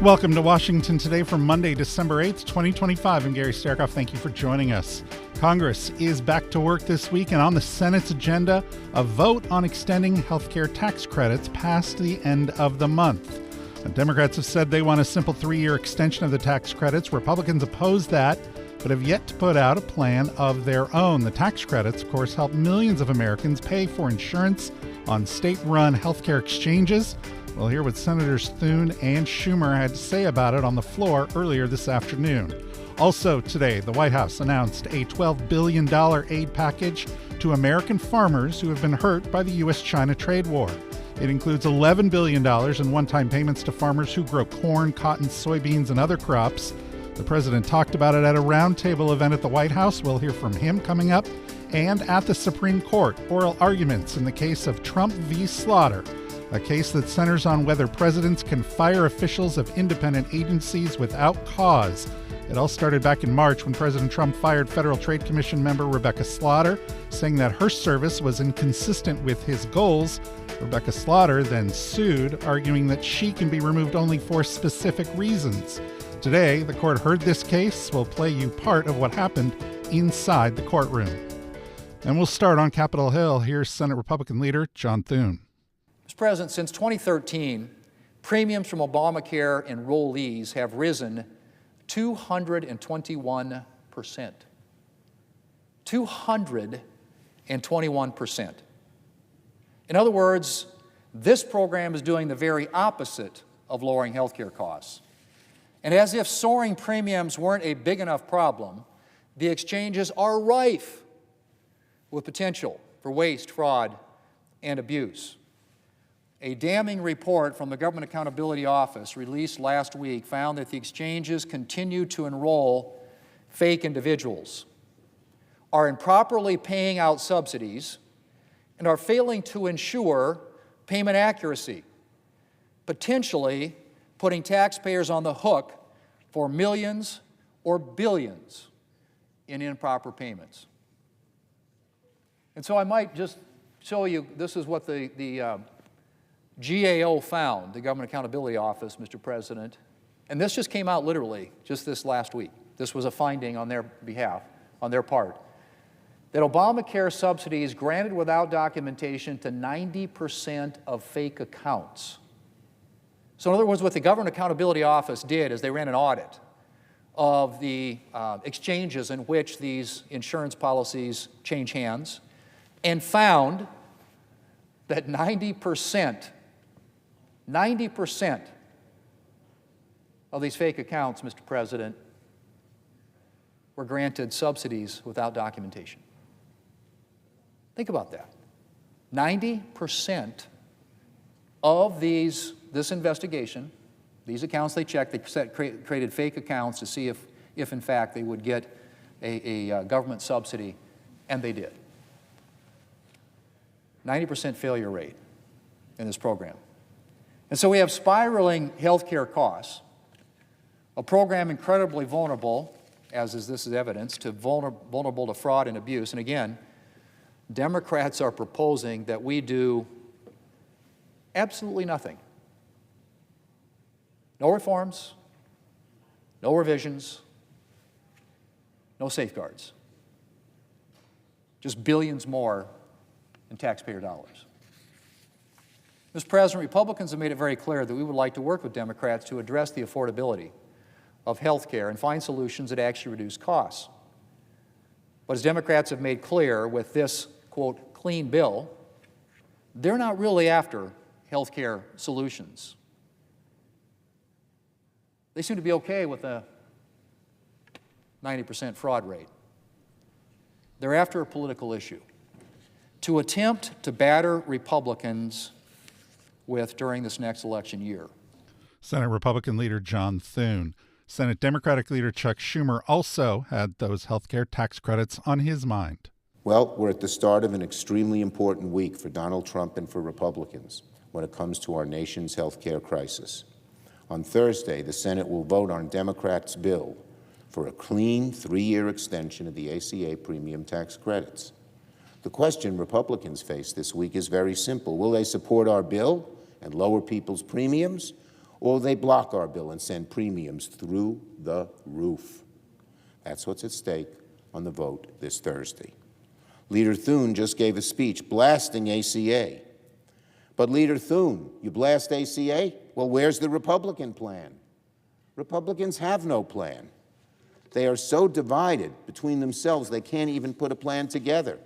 Welcome to Washington Today for Monday, December 8th, 2025. I'm Gary Sterkoff. Thank you for joining us. Congress is back to work this week, and on the Senate's agenda, a vote on extending healthcare tax credits past the end of the month. Now, Democrats have said they want a simple 3-year extension of the tax credits. Republicans oppose that, but have yet to put out a plan of their own. The tax credits, of course, help millions of Americans pay for insurance on state-run healthcare exchanges. We'll hear what Senators Thune and Schumer had to say about it on the floor earlier this afternoon. Also today, the White House announced a $12 billion aid package to American farmers who have been hurt by the U.S.-China trade war. It includes $11 billion in one-time payments to farmers who grow corn, cotton, soybeans, and other crops. The president talked about it at a roundtable event at the White House. We'll hear from him coming up. And at the Supreme Court, oral arguments in the case of Trump v. Slaughter, a case that centers on whether presidents can fire officials of independent agencies without cause. It all started back in March when President Trump fired Federal Trade Commission member Rebecca Slaughter, saying that her service was inconsistent with his goals. Rebecca Slaughter then sued, arguing that she can be removed only for specific reasons. Today, the court heard this case. We'll play you part of what happened inside the courtroom. And we'll start on Capitol Hill. Here's Senate Republican leader John Thune. Mr. President, since 2013, premiums from Obamacare enrollees have risen 221%. 221%. In other words, this program is doing the very opposite of lowering health care costs. And as if soaring premiums weren't a big enough problem, the exchanges are rife with potential for waste, fraud, and abuse. A damning report from the Government Accountability Office released last week found that the exchanges continue to enroll fake individuals, are improperly paying out subsidies, and are failing to ensure payment accuracy, potentially putting taxpayers on the hook for millions or billions in improper payments. And so I might just show you, this is what the GAO found, the Government Accountability Office, Mr. President, and this just came out literally just this last week. This was a finding on their behalf, on their part, that Obamacare subsidies granted without documentation to 90% of fake accounts. So in other words, what the Government Accountability Office did is they ran an audit of the exchanges in which these insurance policies change hands and found that 90% of these fake accounts, Mr. President, were granted subsidies without documentation. Think about that. 90% of this investigation, these accounts they checked, they created fake accounts to see if in fact they would get a government subsidy, and they did. 90% failure rate in this program. And so we have spiraling health care costs, a program incredibly vulnerable, as is this evidence, to vulnerable to fraud and abuse. And again, Democrats are proposing that we do absolutely nothing. No reforms, no revisions, no safeguards. Just billions more in taxpayer dollars. Mr. President, Republicans have made it very clear that we would like to work with Democrats to address the affordability of health care and find solutions that actually reduce costs. But as Democrats have made clear with this, quote, clean bill, they're not really after health care solutions. They seem to be okay with a 90% fraud rate. They're after a political issue to attempt to batter Republicans with during this next election year. Senate Republican leader John Thune. Senate Democratic leader Chuck Schumer also had those health care tax credits on his mind. Well, we're at the start of an extremely important week for Donald Trump and for Republicans when it comes to our nation's health care crisis. On Thursday, the Senate will vote on Democrats' bill for a clean 3-year extension of the ACA premium tax credits. The question Republicans face this week is very simple. Will they support our bill and lower people's premiums, or they block our bill and send premiums through the roof. That's what's at stake on the vote this Thursday. Leader Thune just gave a speech blasting ACA. But Leader Thune, you blast ACA? Well, where's the Republican plan? Republicans have no plan. They are so divided between themselves they can't even put a plan together.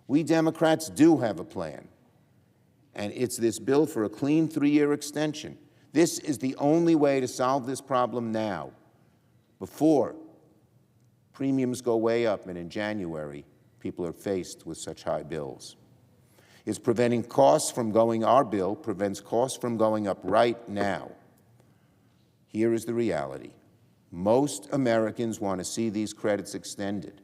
We Democrats do have a plan, and it's this bill for a clean 3-year extension. This is the only way to solve this problem now, before premiums go way up and in January people are faced with such high bills. It's preventing costs from going, our bill prevents costs from going up right now. Here is the reality. Most Americans want to see these credits extended.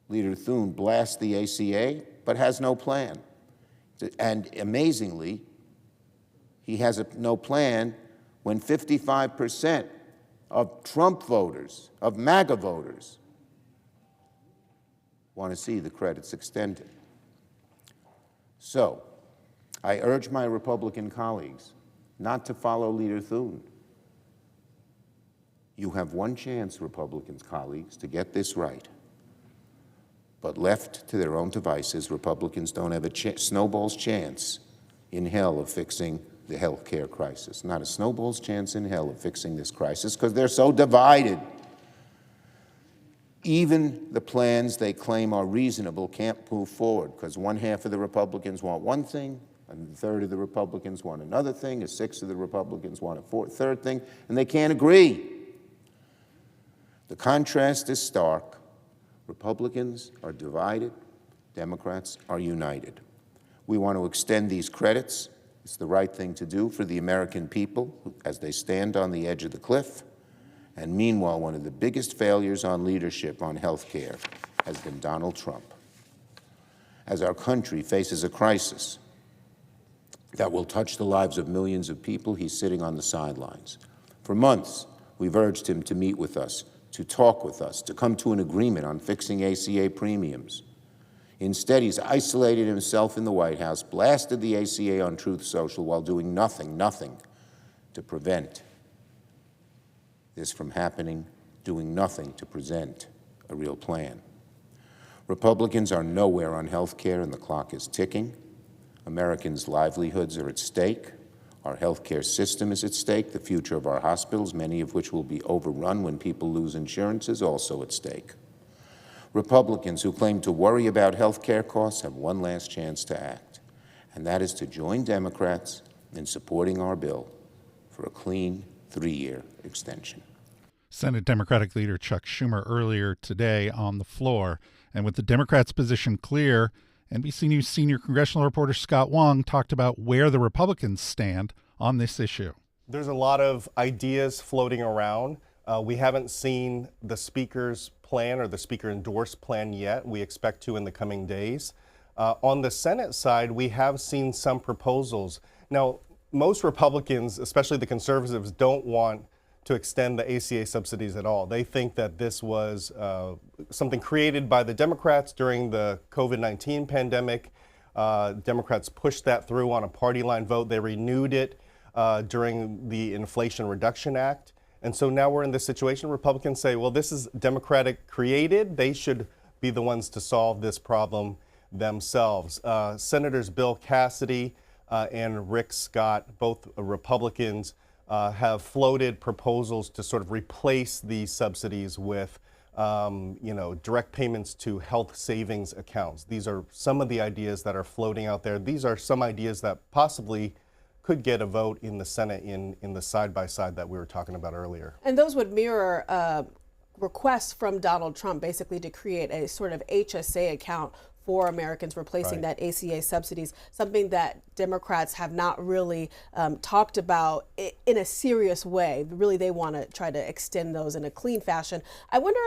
Leader Thune blasts the ACA, but has no plan. And amazingly, he has no plan when 55% of Trump voters, of MAGA voters, want to see the credits extended. So, I urge my Republican colleagues not to follow Leader Thune. You have one chance, Republicans, colleagues, to get this right. But left to their own devices, Republicans don't have a snowball's chance in hell of fixing the health care crisis. Not a snowball's chance in hell of fixing this crisis because they're so divided. Even the plans they claim are reasonable can't move forward because one half of the Republicans want one thing, and a third of the Republicans want another thing, a sixth of the Republicans want a third thing, and they can't agree. The contrast is stark. Republicans are divided, Democrats are united. We want to extend these credits. It's the right thing to do for the American people as they stand on the edge of the cliff. And meanwhile, one of the biggest failures on leadership on health care has been Donald Trump. As our country faces a crisis that will touch the lives of millions of people, he's sitting on the sidelines. For months, we've urged him to meet with us, to talk with us, to come to an agreement on fixing ACA premiums. Instead, he's isolated himself in the White House, blasted the ACA on Truth Social while doing nothing to prevent this from happening, doing nothing to present a real plan. Republicans are nowhere on health care, and the clock is ticking. Americans' livelihoods are at stake. Our health care system is at stake. The future of our hospitals, many of which will be overrun when people lose insurance, is also at stake. Republicans who claim to worry about health care costs have one last chance to act, and that is to join Democrats in supporting our bill for a clean 3-year extension. Senate Democratic leader Chuck Schumer earlier today on the floor. And with the Democrats' position clear, NBC News senior congressional reporter Scott Wong talked about where the Republicans stand on this issue. There's a lot of ideas floating around. We haven't seen the Speaker's plan or the Speaker-endorsed plan yet. We expect to in the coming days. On the Senate side, we have seen some proposals. Now, most Republicans, especially the conservatives, don't want to extend the ACA subsidies at all. They think that this was something created by the Democrats during the COVID-19 pandemic. Democrats pushed that through on a party line vote. They renewed it during the Inflation Reduction Act. And so now we're in this situation. Republicans say, well, this is Democratic created. They should be the ones to solve this problem themselves. Senators Bill Cassidy and Rick Scott, both Republicans, have floated proposals to sort of replace these subsidies with, direct payments to health savings accounts. These are some of the ideas that are floating out there. These are some ideas that possibly could get a vote in the Senate in the side-by-side that we were talking about earlier. And those would mirror requests from Donald Trump, basically to create a sort of HSA account for Americans, replacing that ACA subsidies, something that Democrats have not really talked about in a serious way. Really, they want to try to extend those in a clean fashion. I wonder,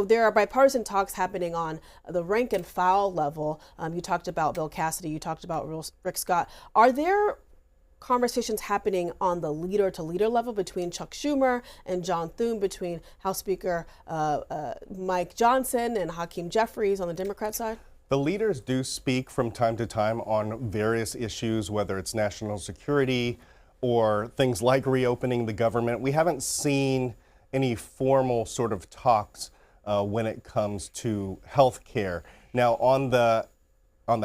there are bipartisan talks happening on the rank and file level. You talked about Bill Cassidy, you talked about Rick Scott. Are there conversations happening on the leader-to-leader level between Chuck Schumer and John Thune, between House Speaker Mike Johnson and Hakeem Jeffries on the Democrat side? The leaders do speak from time to time on various issues, whether it's national security or things like reopening the government. We haven't seen any formal sort of talks when it comes to health care. Now, on the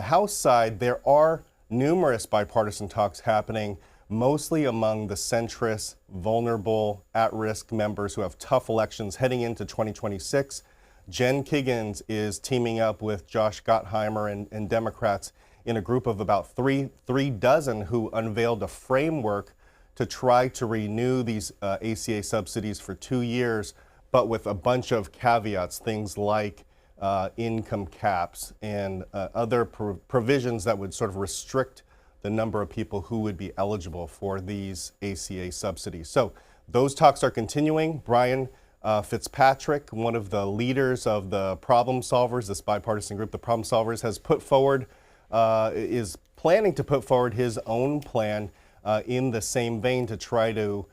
House side, there are numerous bipartisan talks happening, mostly among the centrist, vulnerable, at-risk members who have tough elections heading into 2026. Jen Kiggins is teaming up with Josh Gottheimer and Democrats in a group of about three dozen who unveiled a framework to try to renew these ACA subsidies for 2 years, but with a bunch of caveats, things like income caps and other provisions that would sort of restrict the number of people who would be eligible for these ACA subsidies. So those talks are continuing. Brian Fitzpatrick, one of the leaders of the Problem Solvers, this bipartisan group, the Problem Solvers, has put forward, is planning to put forward his own plan in the same vein to try to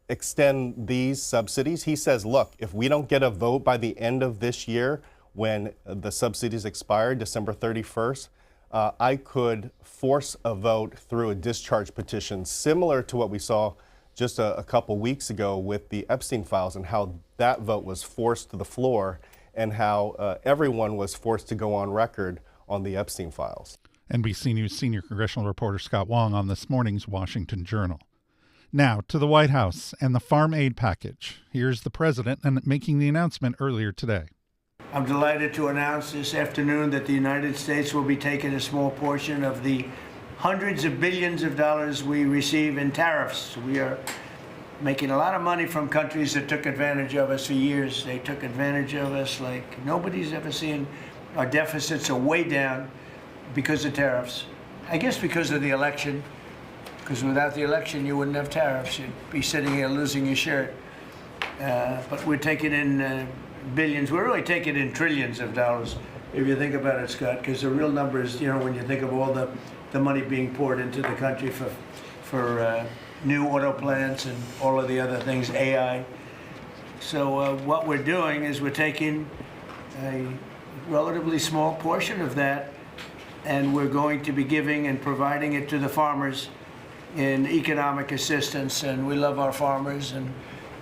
extend these subsidies. He says, look, if we don't get a vote by the end of this year when the subsidies expire, December 31st, I could force a vote through a discharge petition, similar to what we saw just a couple weeks ago with the Epstein files and how that vote was forced to the floor and how everyone was forced to go on record on the Epstein files. NBC News senior congressional reporter Scott Wong on this morning's Washington Journal. Now to the White House and the farm aid package. Here's the president and making the announcement earlier today. I'm delighted to announce this afternoon that the United States will be taking a small portion of the hundreds of billions of dollars we receive in tariffs. We are making a lot of money from countries that took advantage of us for years. They took advantage of us like nobody's ever seen. Our deficits are way down because of tariffs. I guess because of the election, because without the election you wouldn't have tariffs. You'd be sitting here losing your shirt. But we're taking in billions. We're really taking in trillions of dollars, if you think about it, Scott, because the real number is, you know, when you think of all the money being poured into the country for new auto plants and all of the other things, AI. So what we're doing is we're taking a relatively small portion of that, and we're going to be giving and providing it to the farmers in economic assistance. And we love our farmers, and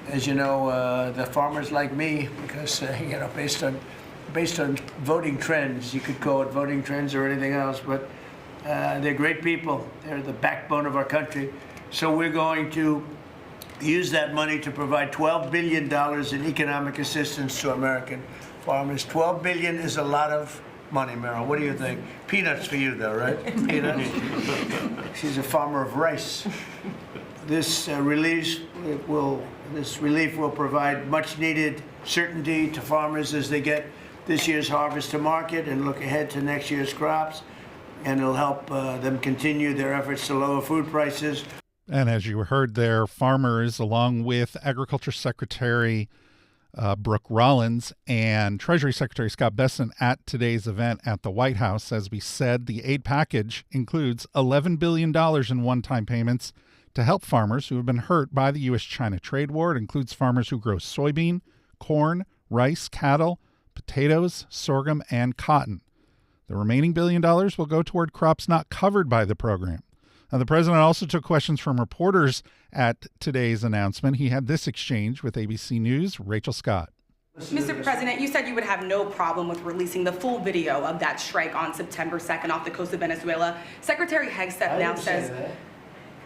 as you know, the farmers like me, because you know, based on voting trends, you could call it voting trends or anything else, but they're great people. They're the backbone of our country. So we're going to use that money to provide $12 billion in economic assistance to American farmers. $12 billion is a lot of money, Meryl. What do you think? Peanuts for you, though, right? Peanuts. She's a farmer of rice. This relief will provide much-needed certainty to farmers as they get this year's harvest to market and look ahead to next year's crops, and it'll help them continue their efforts to lower food prices. And as you heard there, farmers, along with Agriculture Secretary Brooke Rollins and Treasury Secretary Scott Bessent at today's event at the White House. As we said, the aid package includes $11 billion in one-time payments to help farmers who have been hurt by the U.S.-China trade war. It includes farmers who grow soybean, corn, rice, cattle, potatoes, sorghum, and cotton. The remaining $1 billion will go toward crops not covered by the program. Now, the president also took questions from reporters at today's announcement. He had this exchange with ABC News' Rachel Scott. Mr. President, you said you would have no problem with releasing the full video of that strike on September 2nd off the coast of Venezuela. Secretary Hegseth now says...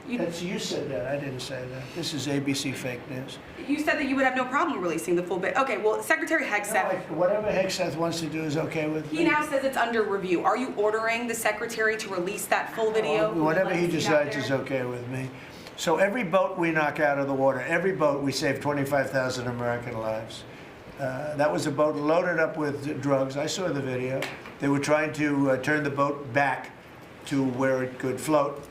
You said that. I didn't say that. This is ABC fake news. You said that you would have no problem releasing the full bit. Okay, well, Secretary Hegseth... No, whatever Hegseth wants to do is okay with me. He now says it's under review. Are you ordering the Secretary to release that full video? Whatever he decides is okay with me. So every boat we knock out of the water, every boat, we save 25,000 American lives. That was a boat loaded up with drugs. I saw the video. They were trying to turn the boat back to where it could float.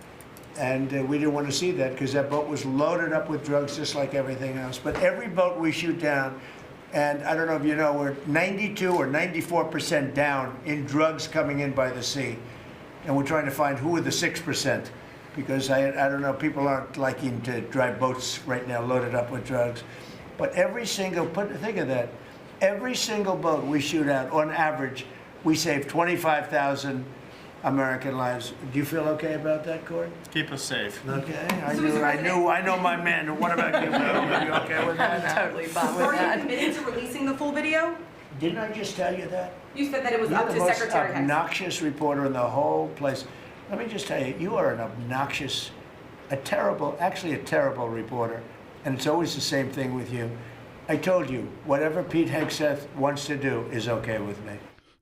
And we didn't want to see that because that boat was loaded up with drugs just like everything else. But every boat we shoot down, and I don't know if you know, we're 92 or 94% down in drugs coming in by the sea. And we're trying to find who are the 6%. Because I don't know, people aren't liking to drive boats right now loaded up with drugs. But every single, think of that, every single boat we shoot out, on average, we save 25,000 American lives. Do you feel okay about that, Court? Keep us safe. Okay. I know my man. What about you, Bill? Are you okay with that? Totally fine with that. Are you committed to releasing the full video? Didn't I just tell you that? You said that it was You're up the to most Secretary Hicks. obnoxious reporter in the whole place. Let me just tell you, you are an obnoxious, actually a terrible reporter, and it's always the same thing with you. I told you, whatever Pete Hegseth wants to do is okay with me.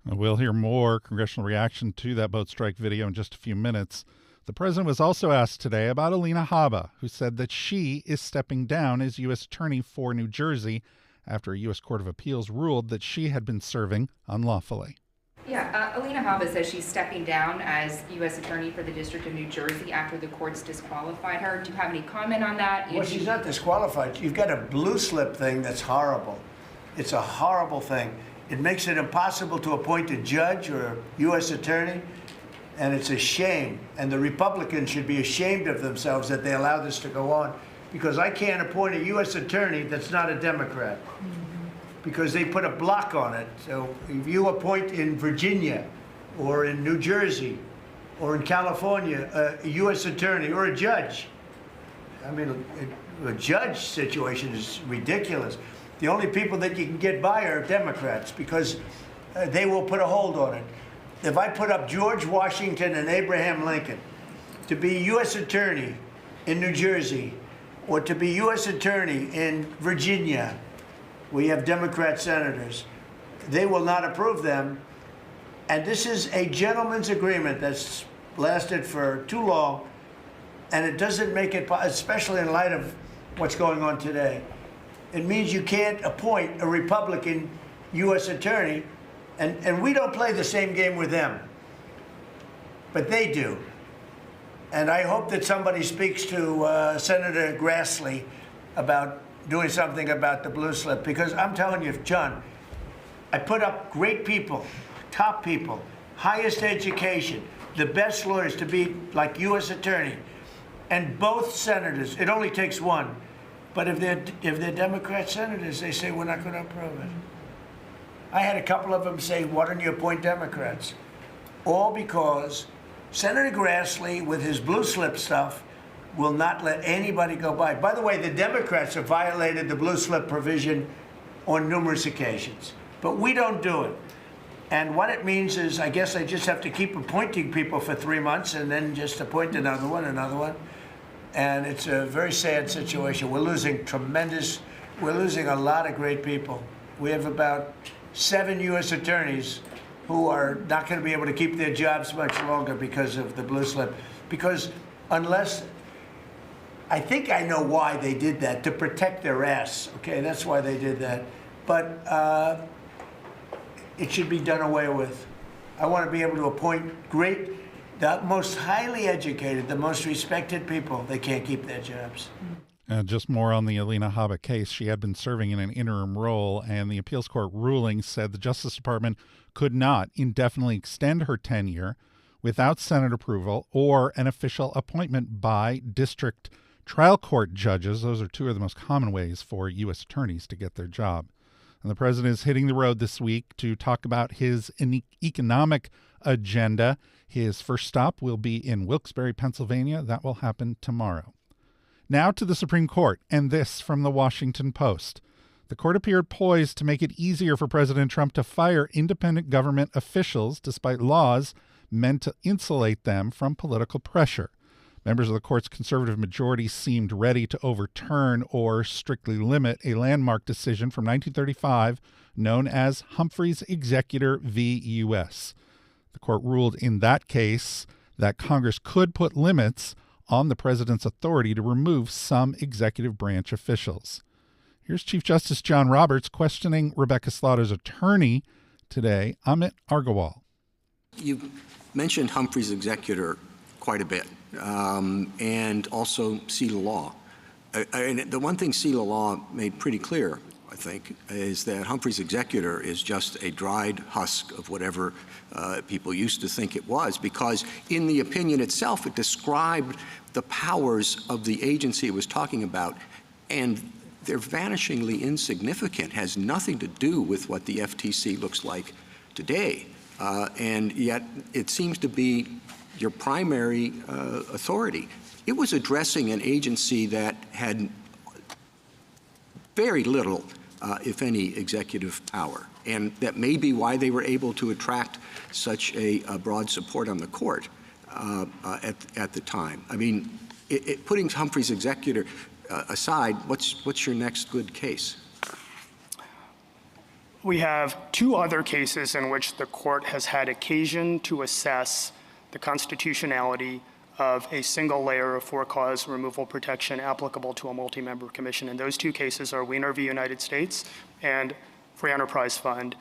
We'll hear more congressional reaction to that boat strike video in just a few minutes. The president was also asked today about Alina Habba, who said that she is stepping down as U.S. Attorney for New Jersey after a U.S. Court of Appeals ruled that she had been serving unlawfully. Yeah, Alina Habba says she's stepping down as U.S. Attorney for the District of New Jersey after the courts disqualified her. Do you have any comment on that? Well, she's not disqualified. You've got a blue slip thing that's horrible. It's a horrible thing. It makes it impossible to appoint a judge or a U.S. attorney, and it's a shame. And the Republicans should be ashamed of themselves that they allow this to go on, because I can't appoint a U.S. attorney that's not a Democrat, because they put a block on it. So if you appoint in Virginia or in New Jersey or in California a U.S. attorney or a judge, I mean, a judge situation is ridiculous. The only people that you can get by are Democrats, because they will put a hold on it. If I put up George Washington and Abraham Lincoln to be U.S. attorney in New Jersey or to be U.S. attorney in Virginia, we have Democrat senators, they will not approve them. And this is a gentleman's agreement that's lasted for too long, and it doesn't make it, especially in light of what's going on today. It means you can't appoint a Republican U.S. attorney, and we don't play the same game with them, but they do. And I hope that somebody speaks to Senator Grassley about doing something about the blue slip, because I'm telling you, John, I put up great people, top people, highest education, the best lawyers to be like U.S. attorney, and both senators, it only takes one. But if they're Democrat senators, they say, we're not going to approve it. I had a couple of them say, why don't you appoint Democrats? All because Senator Grassley, with his blue slip stuff, will not let anybody go by. By the way, the Democrats have violated the blue slip provision on numerous occasions, but we don't do it. And what it means is, I guess I just have to keep appointing people for 3 months and then just appoint another one. And it's a very sad situation. We're losing a lot of great people. We have about 7 U.S. attorneys who are not going to be able to keep their jobs much longer because of the blue slip. Because unless, I think I know why they did that, to protect their ass. Okay, that's why they did that. But it should be done away with. I want to be able to appoint the most highly educated, the most respected people. They can't keep their jobs. Just more on the Alina Habba case. She had been serving in an interim role, and the appeals court ruling said the Justice Department could not indefinitely extend her tenure without Senate approval or an official appointment by district trial court judges. Those are two of the most common ways for U.S. attorneys to get their job. And the president is hitting the road this week to talk about his economic agenda. His first stop will be in Wilkes-Barre, Pennsylvania. That will happen tomorrow. Now to the Supreme Court, and this from the Washington Post. The court appeared poised to make it easier for President Trump to fire independent government officials despite laws meant to insulate them from political pressure. Members of the court's conservative majority seemed ready to overturn or strictly limit a landmark decision from 1935 known as Humphrey's Executor v. U.S. The court ruled in that case that Congress could put limits on the president's authority to remove some executive branch officials. Here's Chief Justice John Roberts questioning Rebecca Slaughter's attorney today, Amit Agarwal. You mentioned Humphrey's Executor quite a bit, and also seal of law. And the one thing seal of law made pretty clear, I think, is that Humphrey's Executor is just a dried husk of whatever people used to think it was, because in the opinion itself, it described the powers of the agency it was talking about, and they're vanishingly insignificant, has nothing to do with what the FTC looks like today. and yet it seems to be your primary authority. It was addressing an agency that had very little, if any, executive power, and that may be why they were able to attract such a broad support on the court at the time. I mean, putting Humphrey's executor aside, what's your next good case? We have two other cases in which the court has had occasion to assess the constitutionality of a single layer of for-cause removal protection applicable to a multi-member commission. And those two cases are Weiner v. United States and Free Enterprise Fund.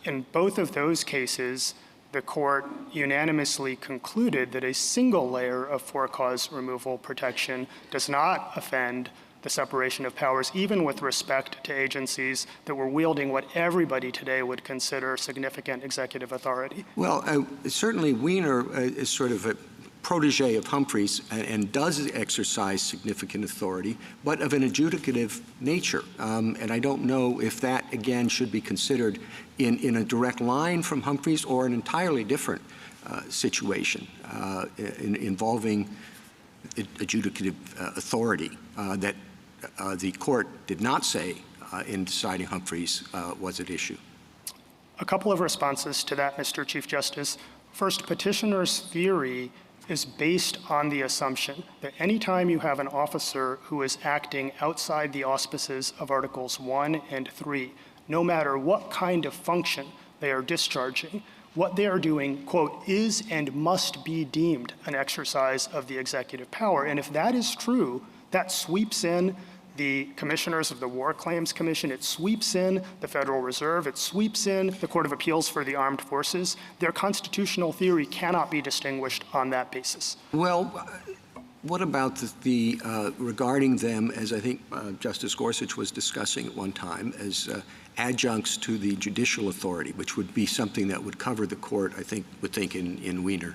In both of those cases, the court unanimously concluded that a single layer of for-cause removal protection does not offend the separation of powers, even with respect to agencies that were wielding what everybody today would consider significant executive authority. Well, certainly Weiner is sort of a protege of Humphrey's and does exercise significant authority, but of an adjudicative nature. And I don't know if that, again, should be considered in a direct line from Humphrey's or an entirely different situation involving adjudicative authority that the court did not say in deciding Humphrey's was at issue. A couple of responses to that, Mr. Chief Justice. First, petitioner's theory is based on the assumption that any time you have an officer who is acting outside the auspices of Articles 1 and 3, no matter what kind of function they are discharging, what they are doing, quote, is and must be deemed an exercise of the executive power. And if that is true, that sweeps in the commissioners of the War Claims Commission, it sweeps in the Federal Reserve, it sweeps in the Court of Appeals for the Armed Forces. Their constitutional theory cannot be distinguished on that basis. Well, what about regarding them, as I think Justice Gorsuch was discussing at one time, as adjuncts to the judicial authority, which would be something that would cover the court, I think, in Weiner?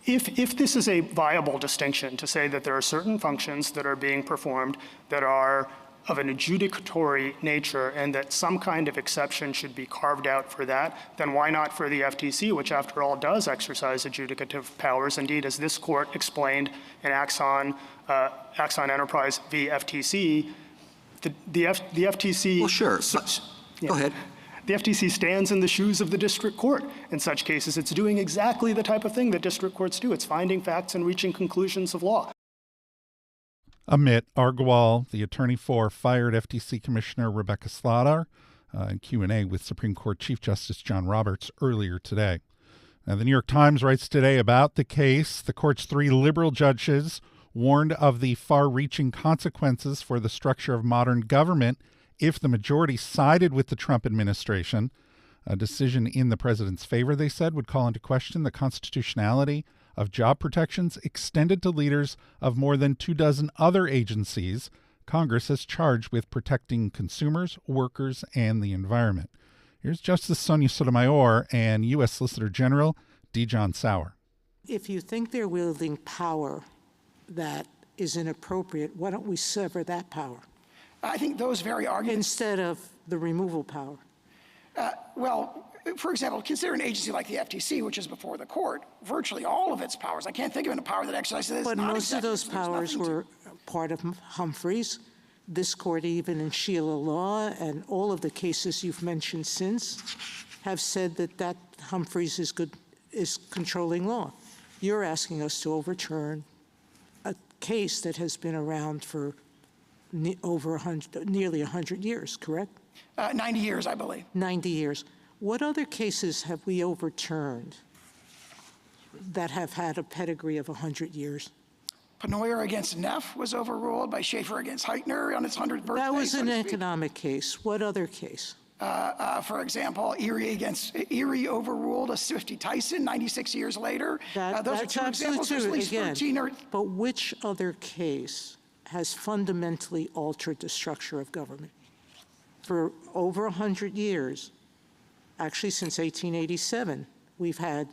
If this is a viable distinction to say that there are certain functions that are being performed that are of an adjudicatory nature and that some kind of exception should be carved out for that, then why not for the FTC, which after all does exercise adjudicative powers? Indeed, as this court explained in Axon Enterprise v. FTC, the FTC... Well, sure. Yeah. Go ahead. The FTC stands in the shoes of the district court. In such cases, it's doing exactly the type of thing that district courts do. It's finding facts and reaching conclusions of law. Amit Argwal, the attorney for fired FTC Commissioner Rebecca Slaughter, in Q&A with Supreme Court Chief Justice John Roberts earlier today. Now, the New York Times writes today about the case. The court's 3 liberal judges warned of the far-reaching consequences for the structure of modern government if the majority sided with the Trump administration. A decision in the president's favor, they said, would call into question the constitutionality of job protections extended to leaders of more than 24 other agencies Congress has charged with protecting consumers, workers, and the environment. Here's Justice Sonia Sotomayor and U.S. Solicitor General D. John Sauer. If you think they're wielding power that is inappropriate, why don't we sever that power? I think those very arguments... Instead of the removal power. Well, for example, consider an agency like the FTC, which is before the court. Virtually all of its powers. I can't think of a power that exercises this. But most of those powers were part of Humphrey's. This court, even in Sheila Law, and all of the cases you've mentioned since, have said that Humphrey's is controlling law. You're asking us to overturn a case that has been around for nearly 100 years, correct? 90 years, I believe. 90 years. What other cases have we overturned that have had a pedigree of 100 years? Pennoyer against Neff was overruled by Schaefer against Heitner on its 100th birthday. That was an economic case. What other case? For example, Erie overruled a Swifty Tyson 96 years later. Those are 2 examples. There's at least 13 but which other case has fundamentally altered the structure of government? For over 100 years, actually since 1887, we've had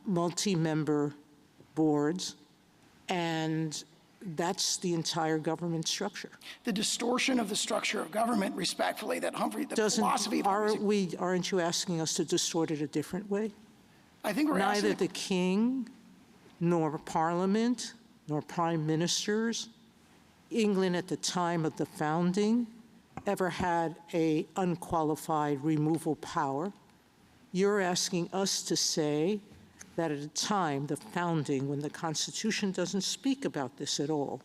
multi-member boards, and that's the entire government structure. The distortion of the structure of government, respectfully, that Humphrey, the philosophy of aren't you asking us to distort it a different way? I think we're Neither the king, nor Parliament, nor prime ministers, England at the time of the founding, ever had a unqualified removal power. You're asking us to say that at a time, the founding, when the Constitution doesn't speak about this at all,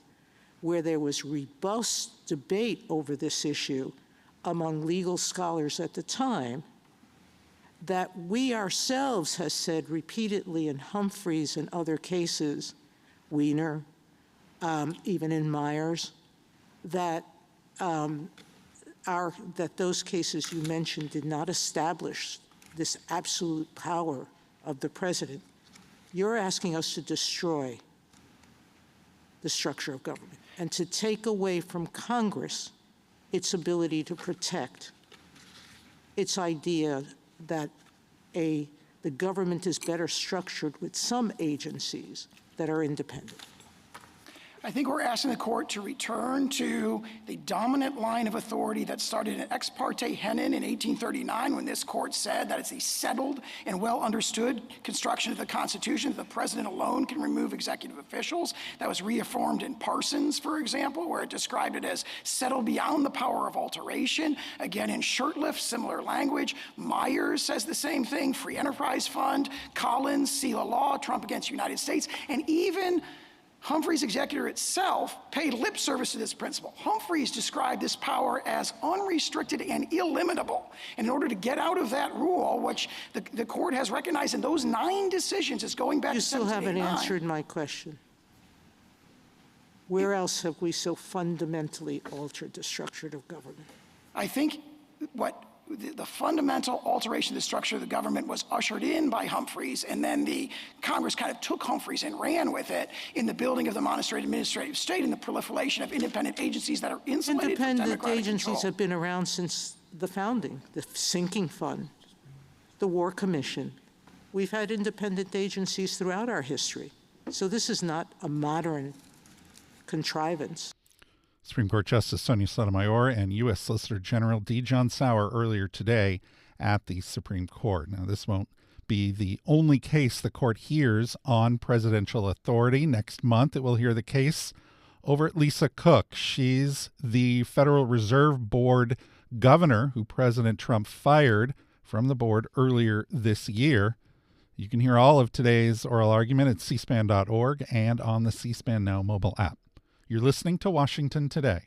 where there was robust debate over this issue among legal scholars at the time, that we ourselves has said repeatedly in Humphreys and other cases, Wiener, even in Myers, that that those cases you mentioned did not establish this absolute power of the president. You're asking us to destroy the structure of government and to take away from Congress its ability to protect its idea that the government is better structured with some agencies that are independent. I think we're asking the court to return to the dominant line of authority that started in Ex parte Hennen in 1839, when this court said that it's a settled and well understood construction of the Constitution that the president alone can remove executive officials. That was reaffirmed in Parsons, for example, where it described it as settled beyond the power of alteration. Again, in Shurtleff, similar language. Myers says the same thing. Free Enterprise Fund, Collins, Seal of Law, Trump against the United States, and even Humphrey's executor itself paid lip service to this principle. Humphreys described this power as unrestricted and illimitable. And in order to get out of that rule, which the court has recognized in those 9 decisions is going back to 1789. You still haven't answered my question. Where else have we so fundamentally altered the structure of government? I think what the fundamental alteration of the structure of the government was ushered in by Humphreys, and then the Congress kind of took Humphreys and ran with it in the building of the monstrous administrative state and the proliferation of independent agencies that are insulated from democratic control. Independent agencies have been around since the founding. The Sinking Fund, the War Commission. We've had independent agencies throughout our history. So this is not a modern contrivance. Supreme Court Justice Sonia Sotomayor and U.S. Solicitor General D. John Sauer earlier today at the Supreme Court. Now, this won't be the only case the court hears on presidential authority. Next month, it will hear the case over Lisa Cook. She's the Federal Reserve Board governor who President Trump fired from the board earlier this year. You can hear all of today's oral argument at cspan.org and on the C-SPAN Now mobile app. You're listening to Washington Today.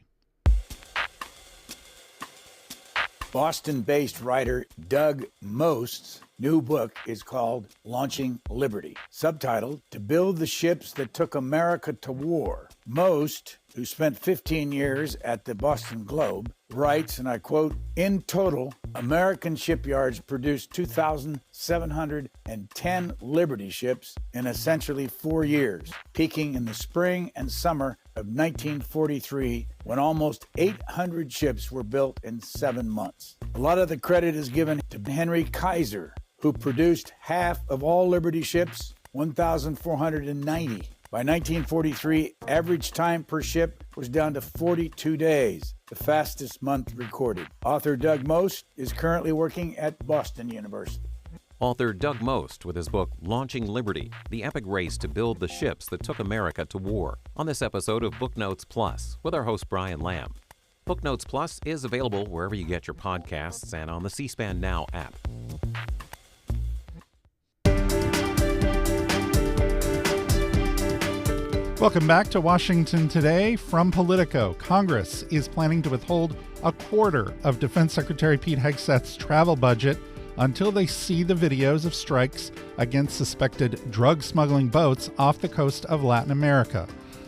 Boston-based writer Doug Most's new book is called Launching Liberty, subtitled To Build the Ships That Took America to War. Most, who spent 15 years at the Boston Globe, writes, and I quote, "In total, American shipyards produced 2,710 Liberty ships in essentially 4 years, peaking in the spring and summer of 1943, when almost 800 ships were built in 7 months. A lot of the credit is given to Henry Kaiser, who produced half of all Liberty ships, 1,490. By 1943, average time per ship was down to 42 days, the fastest month recorded. Author Doug Most is currently working at Boston University. Author Doug Most with his book Launching Liberty, the epic race to build the ships that took America to war, on this episode of Booknotes Plus with our host Brian Lamb. Booknotes Plus is available wherever you get your podcasts and on the C-SPAN Now app. Welcome back to Washington Today. From Politico, Congress is planning to withhold a quarter of Defense Secretary Pete Hegseth's travel budget until they see the videos of strikes against suspected drug smuggling boats off the coast of Latin America.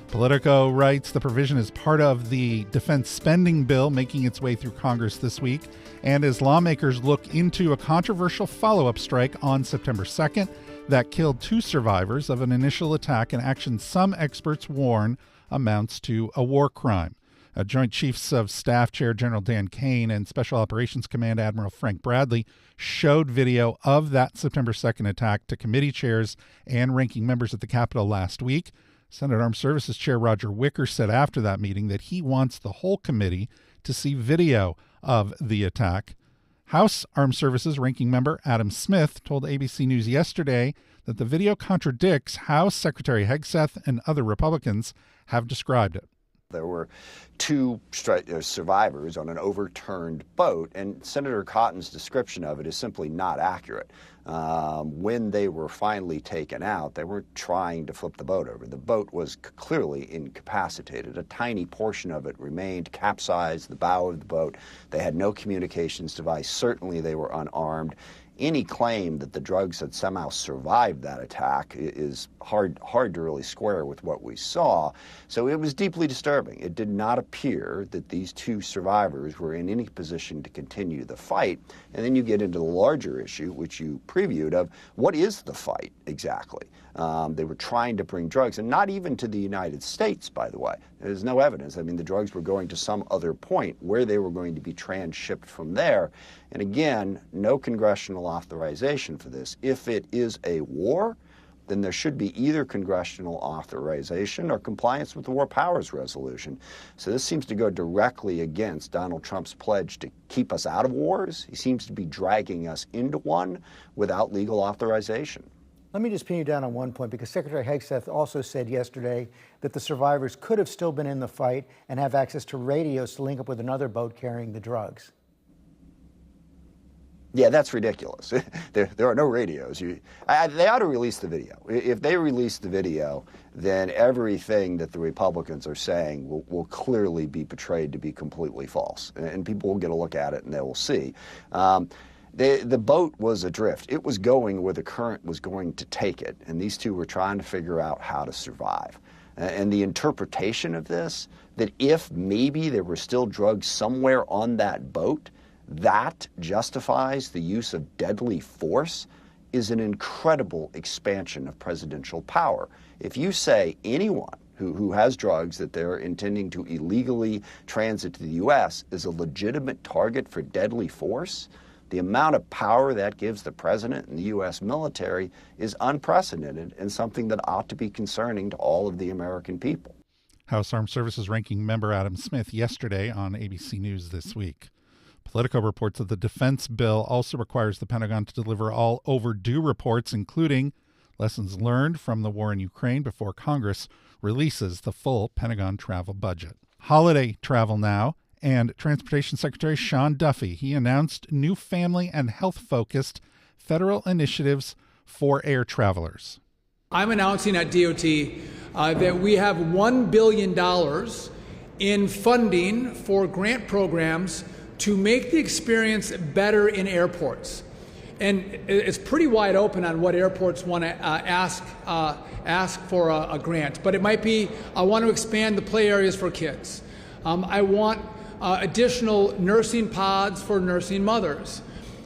Politico writes the provision is part of the defense spending bill making its way through Congress this week, and as lawmakers look into a controversial follow-up strike on September 2nd that killed 2 survivors of an initial attack, an action some experts warn amounts to a war crime. Joint Chiefs of Staff Chair General Dan Kane and Special Operations Command Admiral Frank Bradley showed video of that September 2nd attack to committee chairs and ranking members at the Capitol last week. Senate Armed Services Chair Roger Wicker said after that meeting that he wants the whole committee to see video of the attack. House Armed Services Ranking Member Adam Smith told ABC News yesterday that the video contradicts how Secretary Hegseth and other Republicans have described it. There were two survivors on an overturned boat, and Senator Cotton's description of it is simply not accurate. When they were finally taken out, they weren't trying to flip the boat over. The boat was clearly incapacitated. A tiny portion of it remained, capsized the bow of the boat. They had no communications device. Certainly they were unarmed. Any claim that the drugs had somehow survived that attack is hard to really square with what we saw. So it was deeply disturbing. It did not appear that these two survivors were in any position to continue the fight. And then you get into the larger issue, which you previewed, of what is the fight exactly? They were trying to bring drugs, and not even to the United States, by the way. There's no evidence. I mean, the drugs were going to some other point where they were going to be transshipped from there. And again, no congressional authorization for this. If it is a war, then there should be either congressional authorization or compliance with the War Powers Resolution. So this seems to go directly against Donald Trump's pledge to keep us out of wars. He seems to be dragging us into one without legal authorization. Let me just pin you down on one point, because Secretary Hegseth also said yesterday that the survivors could have still been in the fight and have access to radios to link up with another boat carrying the drugs. Yeah, that's ridiculous. There are no radios. They ought to release the video. If they release the video, then everything that the Republicans are saying will clearly be portrayed to be completely false. And people will get a look at it and they will see. The boat was adrift. It was going where the current was going to take it, and these two were trying to figure out how to survive. And the interpretation of this, that if maybe there were still drugs somewhere on that boat, that justifies the use of deadly force, is an incredible expansion of presidential power. If you say anyone who has drugs that they're intending to illegally transit to the U.S. is a legitimate target for deadly force, the amount of power that gives the president and the U.S. military is unprecedented and something that ought to be concerning to all of the American people. House Armed Services Ranking Member Adam Smith yesterday on ABC News This Week. Politico reports that the defense bill also requires the Pentagon to deliver all overdue reports, including lessons learned from the war in Ukraine, before Congress releases the full Pentagon travel budget. Holiday travel now. And Transportation Secretary Sean Duffy, he announced new family and health-focused federal initiatives for air travelers. I'm announcing at DOT that we have $1 billion in funding for grant programs to make the experience better in airports. And it's pretty wide open on what airports want to ask for a grant. But it might be, I want to expand the play areas for kids. I want additional nursing pods for nursing mothers.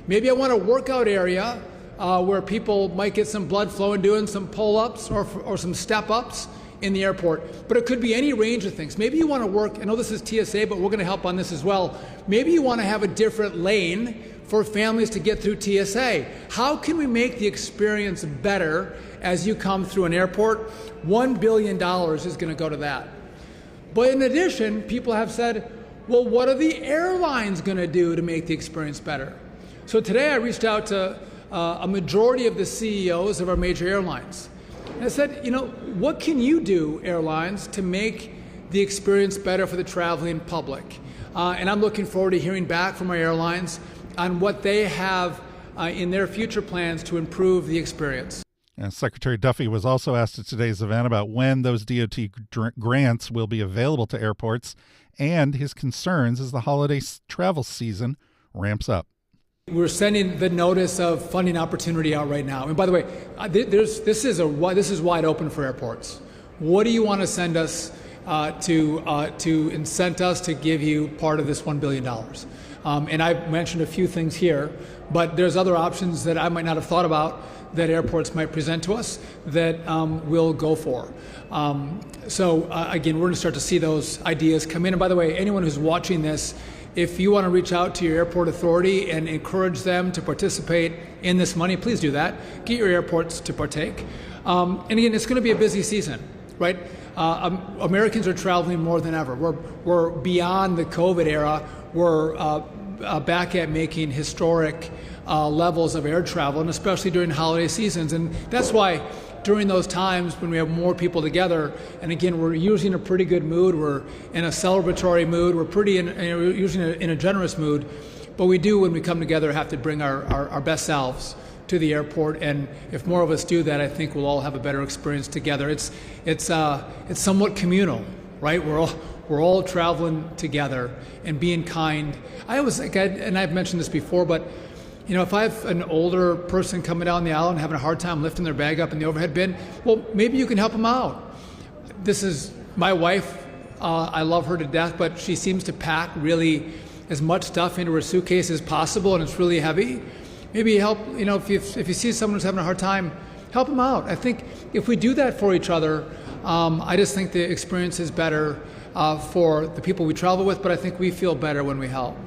Maybe I want a workout area where people might get some blood flow and doing some pull-ups or some step-ups in the airport. But it could be any range of things. Maybe you want to work, I know this is TSA, but we're going to help on this as well. Maybe you want to have a different lane for families to get through TSA. How can we make the experience better as you come through an airport? $1 billion is going to go to that. But in addition, people have said, well, what are the airlines going to do to make the experience better? So today I reached out to a majority of the CEOs of our major airlines. And I said, what can you do, airlines, to make the experience better for the traveling public? And I'm looking forward to hearing back from our airlines on what they have in their future plans to improve the experience. And Secretary Duffy was also asked at today's event about when those DOT grants will be available to airports and his concerns as the holiday travel season ramps up. We're sending the notice of funding opportunity out right now. And by the way, this is wide open for airports. What do you want to send us to incent us to give you part of this $1 billion? And I've mentioned a few things here, but there's other options that I might not have thought about that airports might present to us that we'll go for. Again, we're going to start to see those ideas come in. And by the way, anyone who's watching this, if you want to reach out to your airport authority and encourage them to participate in this money, please do that. Get your airports to partake. And again, it's going to be a busy season. right? Americans are traveling more than ever. We're beyond the COVID era. We're back at making historic levels of air travel, and especially during holiday seasons. And that's why during those times when we have more people together, and again, we're usually in a pretty good mood, we're in a celebratory mood, we're usually in a generous mood, but we do, when we come together, have to bring our best selves to the airport. And if more of us do that, I think we'll all have a better experience together. It's somewhat communal, right? We're all traveling together and being kind. I always think, and I've mentioned this before, but if I have an older person coming down the aisle and having a hard time lifting their bag up in the overhead bin, well, maybe you can help them out. This is my wife. I love her to death, but she seems to pack really as much stuff into her suitcase as possible, and it's really heavy. Maybe help, if you see someone who's having a hard time, help them out. I think if we do that for each other, I just think the experience is better for the people we travel with, but I think we feel better when we help.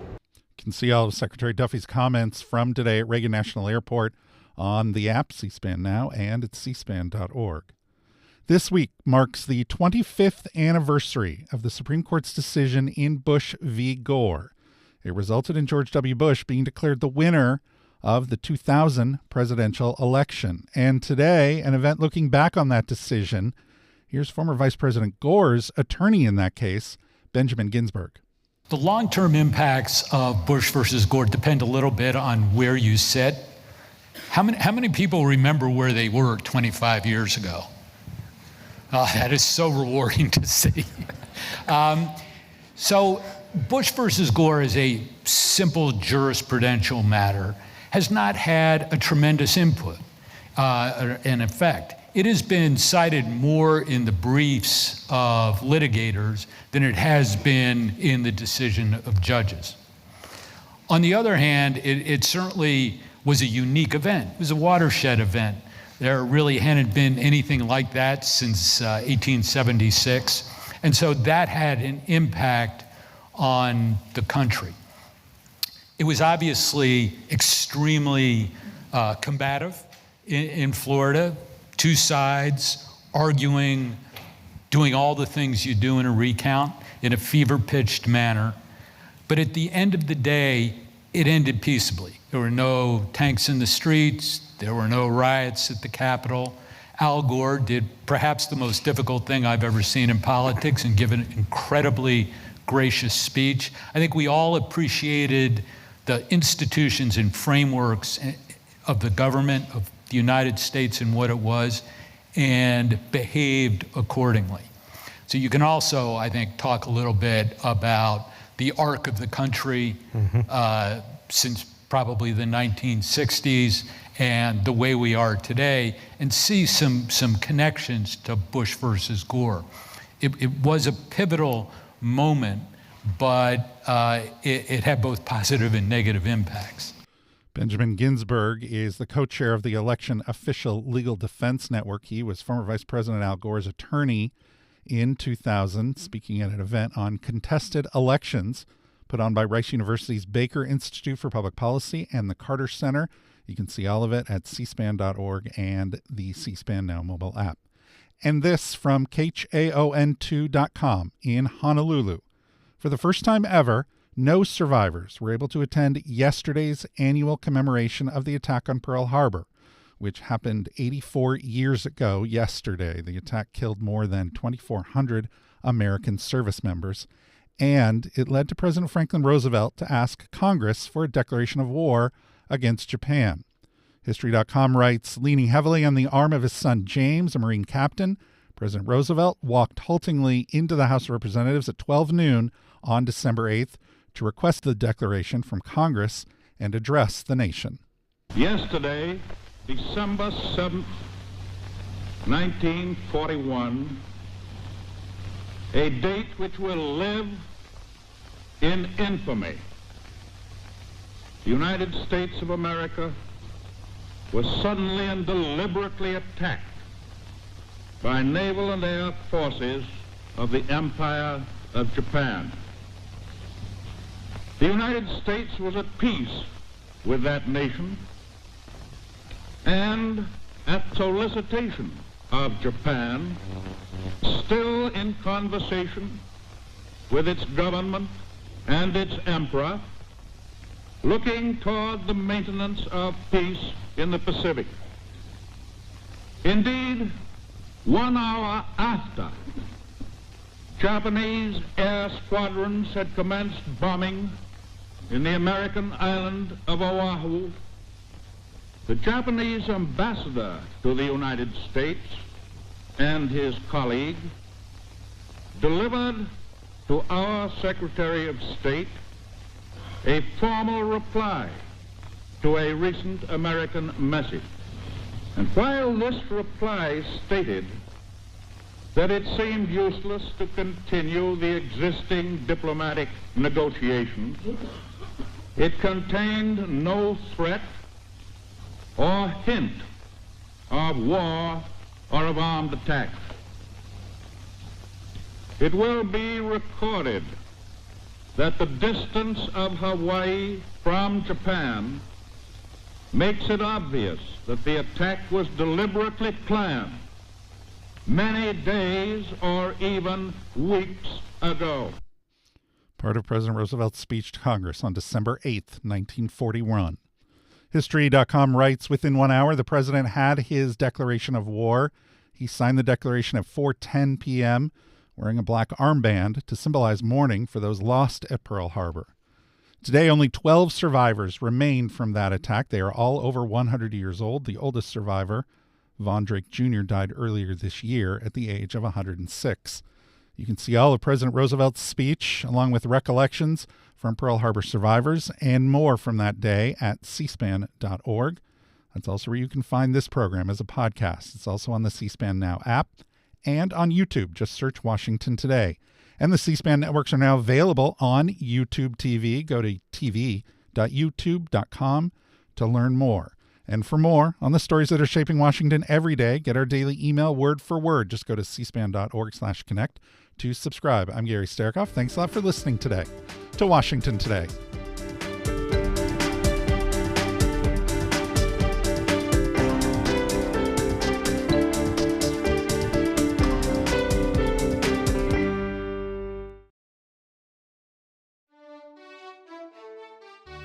You can see all of Secretary Duffy's comments from today at Reagan National Airport on the app C-SPAN Now and at cspan.org. This week marks the 25th anniversary of the Supreme Court's decision in Bush v. Gore. It resulted in George W. Bush being declared the winner of the 2000 presidential election. And today, an event looking back on that decision. Here's former Vice President Gore's attorney in that case, Benjamin Ginsburg. The long-term impacts of Bush versus Gore depend a little bit on where you sit. How many people remember where they were 25 years ago? That is so rewarding to see. So Bush versus Gore is a simple jurisprudential matter, has not had a tremendous input and effect. It has been cited more in the briefs of litigators than it has been in the decision of judges. On the other hand, it certainly was a unique event. It was a watershed event. There really hadn't been anything like that since 1876. And so that had an impact on the country. It was obviously extremely combative in Florida. Two sides arguing, doing all the things you do in a recount in a fever-pitched manner. But at the end of the day, it ended peaceably. There were no tanks in the streets. There were no riots at the Capitol. Al Gore did perhaps the most difficult thing I've ever seen in politics and give an incredibly gracious speech. I think we all appreciated the institutions and frameworks of the government of the United States and what it was, and behaved accordingly. So you can also, I think, talk a little bit about the arc of the country since probably the 1960s and the way we are today, and see some connections to Bush versus Gore. It was a pivotal moment, but it had both positive and negative impacts. Benjamin Ginsburg is the co-chair of the Election Official Legal Defense Network. He was former Vice President Al Gore's attorney in 2000, speaking at an event on contested elections put on by Rice University's Baker Institute for Public Policy and the Carter Center. You can see all of it at cspan.org and the C-SPAN Now mobile app. And this from KHAON2.com in Honolulu. For the first time ever, no survivors were able to attend yesterday's annual commemoration of the attack on Pearl Harbor, which happened 84 years ago yesterday. The attack killed more than 2,400 American service members, and it led to President Franklin Roosevelt to ask Congress for a declaration of war against Japan. History.com writes, leaning heavily on the arm of his son James, a Marine captain, President Roosevelt walked haltingly into the House of Representatives at 12 noon on December 8th to request the declaration from Congress and address the nation. Yesterday, December 7th, 1941, a date which will live in infamy. The United States of America was suddenly and deliberately attacked by naval and air forces of the Empire of Japan. The United States was at peace with that nation, and at solicitation of Japan, still in conversation with its government and its emperor, looking toward the maintenance of peace in the Pacific. Indeed, 1 hour after Japanese air squadrons had commenced bombing in the American island of Oahu, the Japanese ambassador to the United States and his colleague delivered to our Secretary of State a formal reply to a recent American message. And while this reply stated that it seemed useless to continue the existing diplomatic negotiations, it contained no threat or hint of war or of armed attack. It will be recorded that the distance of Hawaii from Japan makes it obvious that the attack was deliberately planned many days or even weeks ago. Part of President Roosevelt's speech to Congress on December 8th, 1941. History.com writes, within 1 hour, the president had his declaration of war. He signed the declaration at 4:10 p.m., wearing a black armband to symbolize mourning for those lost at Pearl Harbor. Today, only 12 survivors remain from that attack. They are all over 100 years old. The oldest survivor, Von Drake Jr., died earlier this year at the age of 106. You can see all of President Roosevelt's speech, along with recollections from Pearl Harbor survivors and more from that day at cspan.org. That's also where you can find this program as a podcast. It's also on the C-SPAN Now app and on YouTube. Just search Washington Today. And the C-SPAN networks are now available on YouTube TV. Go to tv.youtube.com to learn more. And for more on the stories that are shaping Washington every day, get our daily email word for word. Just go to cspan.org/connect to subscribe. I'm Gary Sterkoff. Thanks a lot for listening today to Washington Today.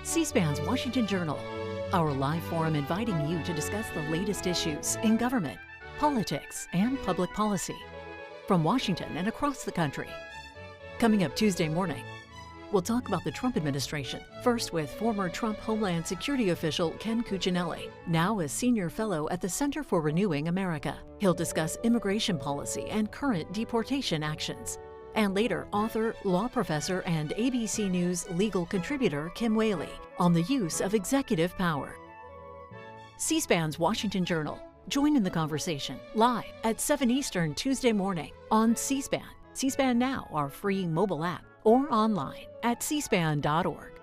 C-SPAN's Washington Journal, our live forum inviting you to discuss the latest issues in government, politics, and public policy from Washington and across the country. Coming up Tuesday morning, we'll talk about the Trump administration, first with former Trump Homeland Security official Ken Cuccinelli, now a senior fellow at the Center for Renewing America. He'll discuss immigration policy and current deportation actions. And later, author, law professor, and ABC News legal contributor Kim Whaley on the use of executive power. C-SPAN's Washington Journal. Join in the conversation live at 7 Eastern Tuesday morning on C-SPAN, C-SPAN Now, our free mobile app, or online at cspan.org.